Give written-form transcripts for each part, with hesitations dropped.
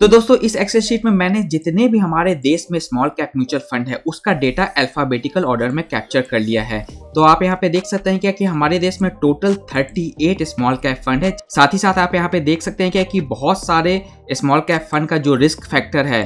तो दोस्तों इस एक्सेल शीट में मैंने जितने भी हमारे देश में स्मॉल कैप म्यूचुअल फंड है उसका डेटा अल्फाबेटिकल ऑर्डर में कैप्चर कर लिया है। तो आप यहाँ पे देख सकते हैं क्या कि हमारे देश में टोटल 38 स्मॉल कैप फंड है। साथ ही साथ आप यहाँ पे देख सकते हैं क्या कि बहुत सारे स्मॉल कैप फंड का जो रिस्क फैक्टर है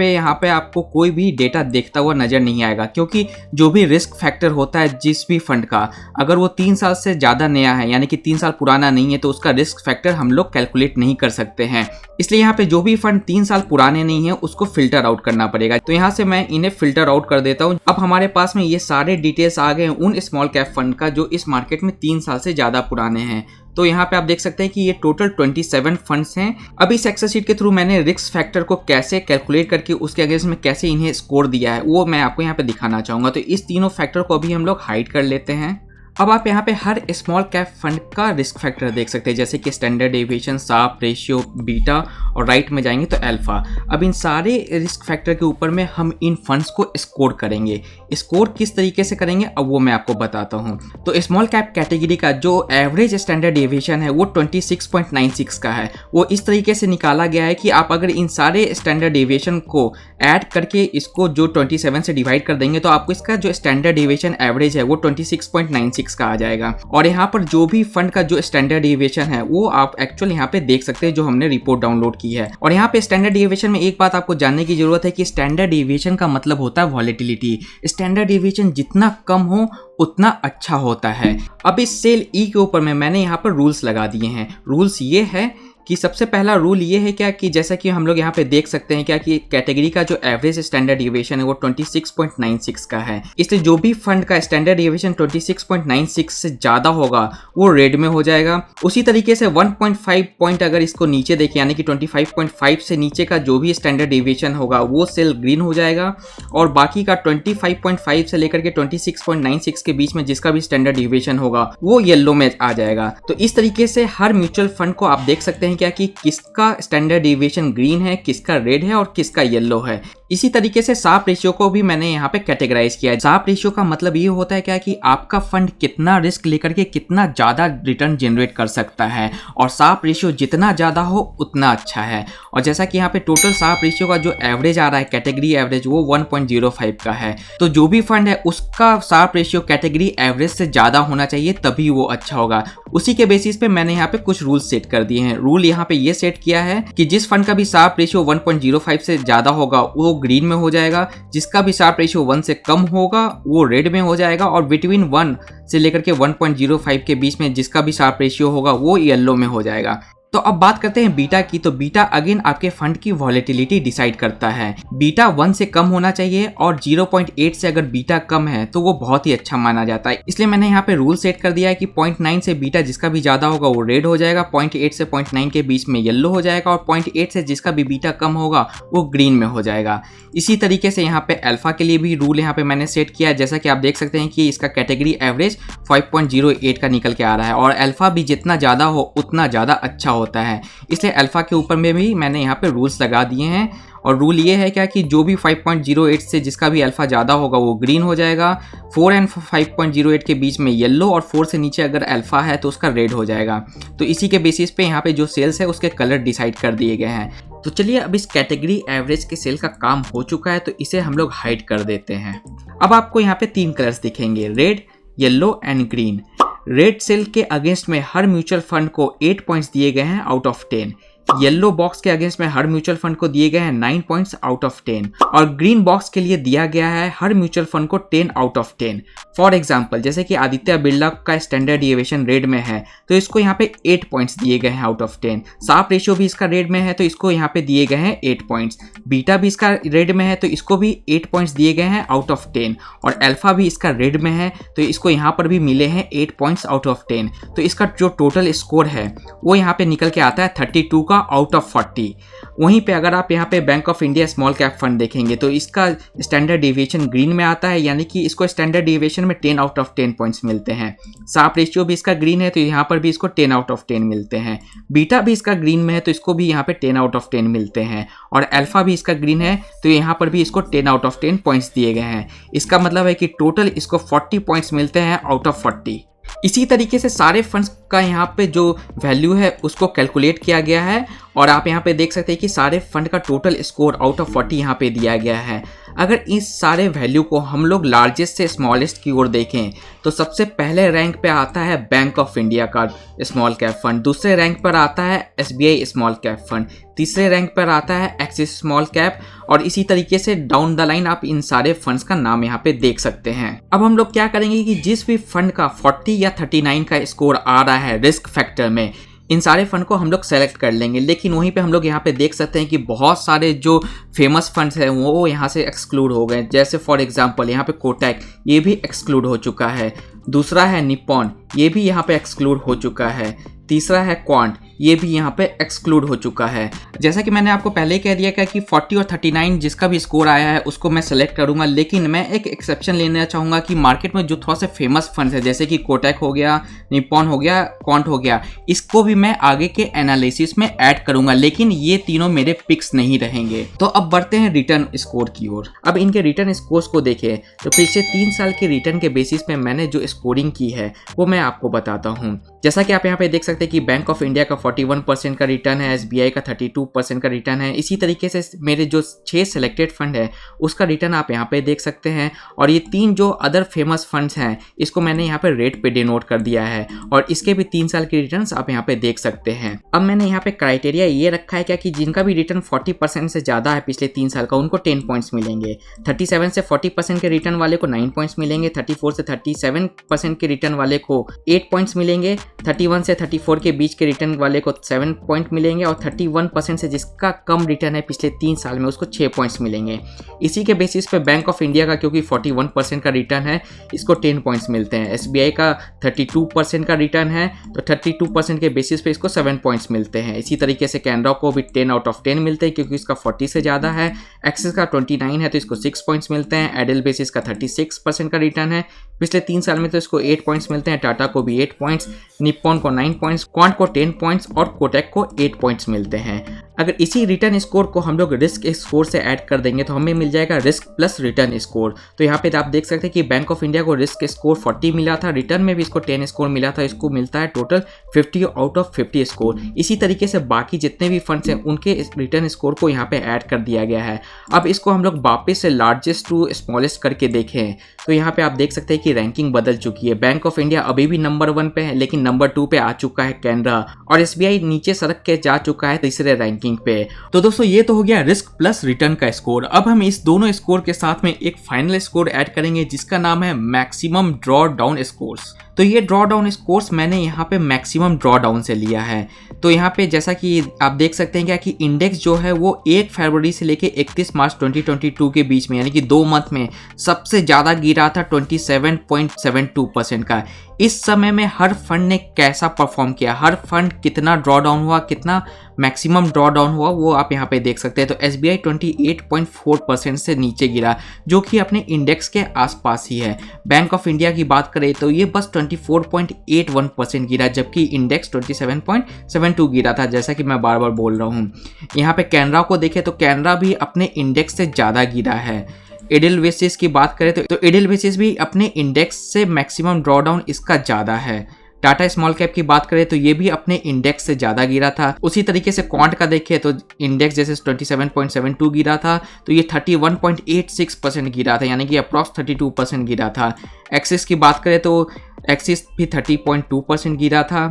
यहाँ पे आपको कोई भी डेटा देखता हुआ नजर नहीं आएगा, क्योंकि जो भी रिस्क फैक्टर होता है जिस भी फंड का, अगर वो 3 साल से ज़्यादा नया है यानी कि 3 साल पुराना नहीं है तो उसका रिस्क फैक्टर हम लोग कैलकुलेट नहीं कर सकते हैं। इसलिए यहाँ पे जो भी फंड 3 साल पुराने नहीं है उसको फिल्टर आउट करना पड़ेगा। तो यहाँ से मैं इन्हें फिल्टर आउट कर देता हूँ। अब हमारे पास में ये सारे डिटेल्स आ गए उन स्मॉल कैप फंड का जो इस मार्केट में 3 साल से ज़्यादा पुराने हैं। तो यहाँ पे आप देख सकते हैं कि ये टोटल 27 फंड्स हैं। अब इस एक्सेल शीट के थ्रू मैंने रिस्क फैक्टर को कैसे कैलकुलेट करके उसके अगेंस्ट में कैसे इन्हें स्कोर दिया है वो मैं आपको यहाँ पे दिखाना चाहूँगा। तो इस तीनों फैक्टर को अभी हम लोग हाइड कर लेते हैं। अब आप यहाँ पे हर स्मॉल कैप फंड का रिस्क फैक्टर देख सकते हैं, जैसे कि standard deviation, Sharpe ratio, beta और राइट में जाएंगे तो अल्फा। अब इन सारे रिस्क फैक्टर के ऊपर में हम इन फंड्स को स्कोर करेंगे। स्कोर किस तरीके से करेंगे अब वो मैं आपको बताता हूँ। तो स्मॉल कैप कैटेगरी का जो एवरेज स्टैंडर्ड डेविएशन है वो 26.96 का है। वो इस तरीके से निकाला गया है कि आप अगर इन सारे स्टैंडर्ड डेविएशन को ऐड करके इसको जो 27 से डिवाइड कर देंगे तो आपको इसका जो स्टैंडर्ड डेविएशन एवरेज है वो 26.96 का आ जाएगा। और यहाँ पर जो भी फंड का जो स्टैंडर्ड डेविएशन है वो आप एक्चुअल यहाँ पे देख सकते हैं जो हमने रिपोर्ट डाउनलोड की है। और यहाँ पे स्टैंडर्ड डेविएशन में एक बात आपको जानने की जरूरत है कि स्टैंडर्ड डेविएशन का मतलब होता है वॉलेटिलिटी। स्टैंडर्ड डेविएशन जितना कम हो उतना अच्छा होता है। अब इस सेल ई के ऊपर में मैंने यहाँ पर रूल्स लगा दिए हैं। रूल्स ये है कि सबसे पहला रूल ये है क्या कि जैसा कि हम लोग यहाँ पे देख सकते हैं क्या कि कैटेगरी का जो एवरेज स्टैंडर्ड डेविएशन है वो 26.96 का है। इसलिए जो भी फंड का स्टैंडर्ड डेविएशन 26.96 से ज़्यादा होगा वो रेड में हो जाएगा। उसी तरीके से 1.5 पॉइंट अगर इसको नीचे देखें यानी कि 25.5 से नीचे का जो भी स्टैंडर्ड डेविएशन होगा वो सेल ग्रीन हो जाएगा, और बाकी का 25.5 से लेकर के 26.96 के बीच में जिसका भी स्टैंडर्ड डेविएशन होगा वो येलो में आ जाएगा। तो इस तरीके से हर म्यूचुअल फंड को आप देख सकते हैं क्या कि किसका स्टैंडर्ड डेविएशन ग्रीन है, किसका रेड है और किसका येलो है। इसी तरीके से शार्प रेशियो को भी मैंने यहाँ पे कैटेगराइज किया है। शार्प रेशियो का मतलब ये होता है क्या कि आपका फंड कितना रिस्क लेकर के कितना ज्यादा रिटर्न जनरेट कर सकता है, और शार्प रेशियो जितना ज्यादा हो उतना अच्छा है। और जैसा कि यहाँ पे टोटल शार्प रेशियो का जो एवरेज आ रहा है कैटेगरी एवरेज वो 1.05 का है। तो जो भी फंड है उसका शार्प रेशियो कैटेगरी एवरेज से ज्यादा होना चाहिए तभी वो अच्छा होगा। उसी के बेसिस पे मैंने यहाँ पे कुछ रूल सेट कर दिए हैं। रूल यहाँ पे ये सेट किया है कि जिस फंड का भी शार्प रेशियो 1.05 से ज्यादा होगा वो ग्रीन में हो जाएगा, जिसका भी शार्प रेशियो 1 से कम होगा वो रेड में हो जाएगा, और बिटवीन 1 से लेकर के 1.05 के बीच में जिसका भी शार्प रेशियो होगा वो येलो में हो जाएगा। तो अब बात करते हैं बीटा की। तो बीटा अगेन आपके फंड की वॉलेटिलिटी डिसाइड करता है। बीटा 1 से कम होना चाहिए और 0.8 से अगर बीटा कम है तो वो बहुत ही अच्छा माना जाता है। इसलिए मैंने यहाँ पे रूल सेट कर दिया है कि 0.9 से बीटा जिसका भी ज्यादा होगा वो रेड हो जाएगा, 0.8 से 0.9 के बीच में येलो हो जाएगा, और 0.8 से जिसका भी बीटा कम होगा वो ग्रीन में हो जाएगा। इसी तरीके से यहाँ पे अल्फा के लिए भी रूल यहाँ पे मैंने सेट किया है। जैसा कि आप देख सकते हैं कि इसका कैटेगरी एवरेज 5.08 का निकल के आ रहा है, और अल्फा भी जितना ज्यादा हो उतना ज्यादा अच्छा होता है। इसलिए अल्फा के ऊपर में भी मैंने यहाँ पे रूल्स लगा दिए हैं। और रूल ये है क्या कि जो भी 5.08 से जिसका भी अल्फा ज़्यादा होगा वो ग्रीन हो जाएगा, 4 एंड 5.08 के बीच में येलो, और 4 से नीचे अगर अल्फा है तो उसका रेड हो जाएगा। तो इसी के बेसिस पे यहाँ पे जो सेल्स है उसके कलर डिसाइड कर दिए गए हैं। तो चलिए अब इस कैटेगरी एवरेज के सेल का काम हो चुका है तो इसे हम लोग हाइड कर देते हैं। अब आपको यहाँ पे 3 कलर्स दिखेंगे, red, yellow and green. Red cell के अगेंस्ट में हर म्यूचुअल फंड को 8 पॉइंट्स दिए गए हैं आउट ऑफ 10। येलो बॉक्स के अगेंस्ट में हर म्यूचुअल फंड को दिए गए हैं 9 पॉइंट्स आउट ऑफ 10, और ग्रीन बॉक्स के लिए दिया गया है हर म्यूचुअल फंड को 10 आउट ऑफ 10। फॉर एग्जांपल जैसे कि आदित्य बिरला का स्टैंडर्ड डेविएशन रेड में है तो इसको यहाँ पे 8 पॉइंट्स दिए गए हैं आउट ऑफ 10। शार्प रेशियो भी इसका रेड में है तो इसको यहाँ पे दिए गए हैं 8 पॉइंट्स। बीटा भी इसका रेड में है तो इसको भी 8 पॉइंट्स दिए गए हैं आउट ऑफ 10, और अल्फा भी इसका रेड में है तो इसको यहाँ पर भी मिले हैं 8 पॉइंट्स आउट ऑफ 10। तो इसका जो टोटल स्कोर है वो यहाँ पे निकल के आता है 32 का आउट ऑफ 40। वहीं पे अगर आप यहाँ पे bank of India small cap fund देखेंगे तो इसका स्टैंडर्ड डेविएशन ग्रीन में आता है, यानी कि इसको स्टैंडर्ड डेविएशन में 10 आउट ऑफ 10 पॉइंट्स मिलते हैं। शार्प रेशियो भी इसका ग्रीन है तो यहाँ पर भी इसको 10 आउट ऑफ 10 मिलते हैं। बीटा भी इसका ग्रीन में है तो इसको भी यहाँ पे 10 आउट ऑफ 10 मिलते हैं, और अल्फा भी इसका ग्रीन है तो यहाँ पर भी इसको 10 आउट ऑफ 10 पॉइंट्स दिए गए हैं। इसका मतलब है कि टोटल इसको 40 पॉइंट्स मिलते हैं आउट ऑफ 40। इसी तरीके से सारे फंड्स का यहाँ पे जो वैल्यू है उसको कैलकुलेट किया गया है और आप यहाँ पे देख सकते हैं कि सारे फंड का टोटल स्कोर आउट ऑफ 40 यहाँ पे दिया गया है। अगर इस सारे वैल्यू को हम लोग लार्जेस्ट से स्मॉलेस्ट की ओर देखें तो सबसे पहले रैंक पे आता है बैंक ऑफ इंडिया का स्मॉल कैप फंड, दूसरे रैंक पर आता है SBI स्मॉल कैप फंड, तीसरे रैंक पर आता है एक्सिस स्मॉल कैप, और इसी तरीके से डाउन द लाइन आप इन सारे फंड्स का नाम यहाँ पे देख सकते हैं। अब हम लोग क्या करेंगे कि जिस भी फंड का 40 या 39 का स्कोर आ रहा है रिस्क फैक्टर में, इन सारे फंड को हम लोग सेलेक्ट कर लेंगे। लेकिन वहीं पे हम लोग यहाँ पे देख सकते हैं कि बहुत सारे जो फेमस फंड्स हैं वो यहाँ से एक्सक्लूड हो गए। जैसे फॉर एग्जांपल यहाँ पे कोटक, ये भी एक्सक्लूड हो चुका है। दूसरा है निप्पॉन, ये भी यहाँ पे एक्सक्लूड हो चुका है। तीसरा है क्वांट, ये भी यहाँ पे एक्सक्लूड हो चुका है। जैसा कि मैंने आपको पहले ही कह दिया कि 40 और 39 जिसका भी स्कोर आया है उसको मैं सेलेक्ट करूंगा। लेकिन मैं एक एक्सेप्शन लेना चाहूँगा कि मार्केट में जो थोड़ा से फेमस फंड्स है जैसे कि कोटक हो गया, निप्पॉन हो गया, क्वांट हो गया, इसको भी मैं आगे के एनालिसिस में ऐड करूंगा। लेकिन ये तीनों मेरे पिक्स नहीं रहेंगे। तो अब बढ़ते हैं रिटर्न स्कोर की ओर। अब इनके रिटर्न स्कोर्स को देखें तो पिछले 3 साल के रिटर्न के बेसिस पे मैंने जो स्कोरिंग की है वो मैं आपको बताता हूँ। जैसा कि आप यहाँ पे देख सकते हैं कि बैंक ऑफ इंडिया का 41% का रिटर्न है, SBI का 32% का रिटर्न है। इसी तरीके से मेरे जो 6 सिलेक्टेड फंड है उसका रिटर्न आप यहाँ पे देख सकते हैं। और ये 3 जो अदर फेमस फंड्स हैं इसको मैंने यहाँ पे रेट पे डिनोट कर दिया है और इसके भी 3 साल के रिटर्न्स आप यहाँ पे देख सकते हैं। अब मैंने यहाँ पे क्राइटेरिया ये रखा है क्या कि जिनका भी रिटर्न 40% से ज़्यादा है पिछले 3 साल का उनको 10 पॉइंट्स मिलेंगे, 37 से 40% के रिटर्न वाले को 9 पॉइंट्स मिलेंगे, 34 से 37% के रिटर्न वाले को 8 पॉइंट्स मिलेंगे, 31 से 34 के बीच के रिटर्न वाले को 7 पॉइंट मिलेंगे और 31% से जिसका कम रिटर्न है पिछले 3 साल में उसको 6 पॉइंट्स मिलेंगे। इसी के बेसिस पे बैंक ऑफ इंडिया का क्योंकि 41% का रिटर्न है इसको 10 पॉइंट्स मिलते हैं। SBI का 32% का रिटर्न है तो 32% के बेसिस पे इसको 7 पॉइंट्स मिलते हैं। इसी तरीके से कैनरा को भी 10 आउट ऑफ 10 मिलते हैं क्योंकि इसका 40 से ज़्यादा है। एक्सिस का 29 है तो इसको 6 पॉइंट्स मिलते हैं। एडल बेसिस का 36% का रिटर्न है पिछले 3 साल में तो इसको 8 पॉइंट्स मिलते हैं। टाटा को भी 8 पॉइंट्स, निप्पॉन को 9 पॉइंट्स, क्वांट को 10 पॉइंट्स और कोटक को 8 पॉइंट्स मिलते हैं। अगर इसी रिटर्न स्कोर को हम लोग रिस्क स्कोर से ऐड कर देंगे तो हमें मिल जाएगा रिस्क प्लस रिटर्न स्कोर। तो यहाँ पे आप देख सकते हैं कि बैंक ऑफ इंडिया को रिस्क स्कोर 40 मिला था, रिटर्न में भी इसको 10 स्कोर मिला था, इसको मिलता है टोटल 50 आउट ऑफ 50 स्कोर। इसी तरीके से बाकी जितने भी फंड्स हैं उनके रिटर्न स्कोर को यहाँ पे ऐड कर दिया गया है। अब इसको हम लोग वापस से लार्जेस्ट टू स्मॉलेस्ट करके देखें तो यहाँ पे आप देख सकते हैं कि रैंकिंग बदल चुकी है। बैंक ऑफ इंडिया अभी भी नंबर 1 पे है लेकिन नंबर 2 पे आ चुका है कैनरा और SBI नीचे सरक के जा चुका है तीसरे रैंकिंग पे। तो दोस्तों ये तो हो गया रिस्क प्लस रिटर्न का स्कोर। अब हम इस दोनों स्कोर के साथ में एक फाइनल स्कोर ऐड करेंगे जिसका नाम है मैक्सिमम ड्रॉ डाउन स्कोर्स। तो ये ड्रॉ डाउन स्कोर्स मैंने यहाँ पे मैक्सिमम ड्रॉ डाउन से लिया है। तो यहाँ पे जैसा कि आप देख सकते हैं क्या कि इंडेक्स जो है वो 1 फरवरी से लेके 31 मार्च 2022 के बीच में यानी कि 2 मंथ में सबसे ज़्यादा गिरा था 27.72% का। इस समय में हर फंड ने कैसा परफॉर्म किया, हर फंड कितना ड्रॉ डाउन हुआ, कितना मैक्सिमम ड्रॉ डाउन हुआ वो आप यहाँ पे देख सकते हैं। तो SBI 28.4% से नीचे गिरा जो कि अपने इंडेक्स के आसपास ही है। बैंक ऑफ इंडिया की बात करें तो ये बस 24.81% गिरा जबकि इंडेक्स 27.72 गिरा था जैसा कि मैं बार बार बोल रहा हूँ। यहाँ पे कैनरा को देखें तो कैनरा भी अपने इंडेक्स से ज़्यादा गिरा है। एडेलवेसिस की बात करें तो एडेलवेसिस भी अपने इंडेक्स से मैक्सिमम ड्रॉ डाउन इसका ज़्यादा है। टाटा स्मॉल कैप की बात करें तो ये भी अपने इंडेक्स से ज़्यादा गिरा था। उसी तरीके से क्वांट का देखें तो इंडेक्स जैसे 27.72 गिरा था तो ये 31.86% गिरा था यानी कि अप्रॉक्स 32% गिरा था। एक्सिस की बात करें तो एक्सिस भी 30.2% गिरा था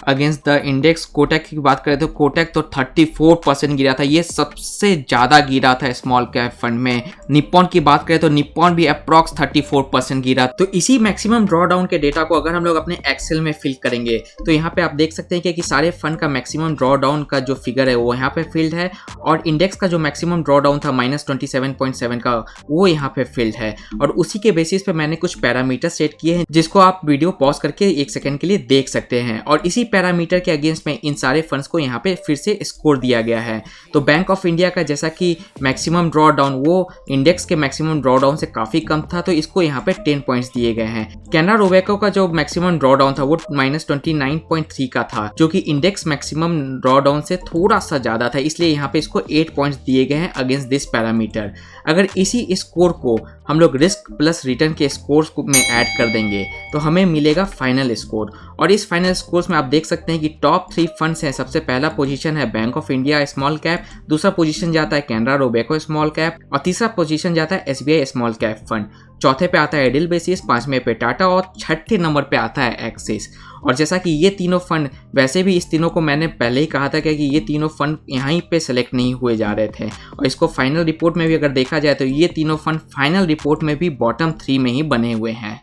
अगेंस्ट द इंडेक्स। कोटक की बात करें तो कोटक तो 34% गिरा था, ये सबसे ज़्यादा गिरा था स्मॉल कैप फंड में। निप्पॉन की बात करें तो निप्पॉन भी अप्रॉक्स 34% गिरा। तो इसी मैक्सिमम ड्रॉ डाउन के डेटा को अगर हम लोग अपने एक्सेल में फिल करेंगे तो यहाँ पे आप देख सकते हैं कि सारे फंड का मैक्सिमम ड्रॉ डाउन का जो फिगर है वो यहाँ पे फिल्ड है और इंडेक्स का जो मैक्सिमम ड्रॉ डाउन था -27.7 का वो यहाँ पे फिल्ड है। और उसी के बेसिस पे मैंने कुछ पैरामीटर सेट किए हैं जिसको आप वीडियो पॉज करके 1 सेकंड के लिए देख सकते हैं और इसी पैरामीटर के अगेंस्ट में इन सारे फंड्स को यहाँ पे फिर से स्कोर दिया गया है। तो बैंक ऑफ इंडिया का जैसा कि मैक्सिमम ड्रॉ डाउन वो इंडेक्स के मैक्सिमम ड्रॉ डाउन से काफी कम था तो इसको यहाँ पे 10 पॉइंट्स दिए गए हैं। कैनरा रोबेको का जो मैक्सिमम ड्रॉ डाउन था वो -29.3 का था जो कि इंडेक्स मैक्सिमम ड्रॉ डाउन से थोड़ा सा ज्यादा था, इसलिए यहाँ पे इसको 8 पॉइंट्स दिए गए हैं अगेंस्ट दिस पैरामीटर। अगर इसी स्कोर को हम लोग रिस्क प्लस रिटर्न के स्कोर्स में ऐड कर देंगे तो हमें मिलेगा फाइनल स्कोर। और इस फाइनल स्कोर्स में आप देख सकते हैं कि टॉप 3 फंड्स हैं। सबसे पहला पोजीशन है bank of India small cap, दूसरा पोजीशन जाता है कैनरा रोबेको स्मॉल कैप और तीसरा पोजीशन जाता है एसबीआई स्मॉल कैप फंड। चौथे पे आता है एडिल बेसिस, पांचवें पे टाटा और छठे नंबर पे आता है एक्सिस। और जैसा कि ये तीनों फंड, वैसे भी इस तीनों को मैंने पहले ही कहा था कि ये तीनों फंड यहीं पे सेलेक्ट नहीं हुए जा रहे थे, और इसको फाइनल रिपोर्ट में भी अगर देखा जाए तो ये तीनों फंड फाइनल रिपोर्ट में भी बॉटम 3 में ही बने हुए हैं।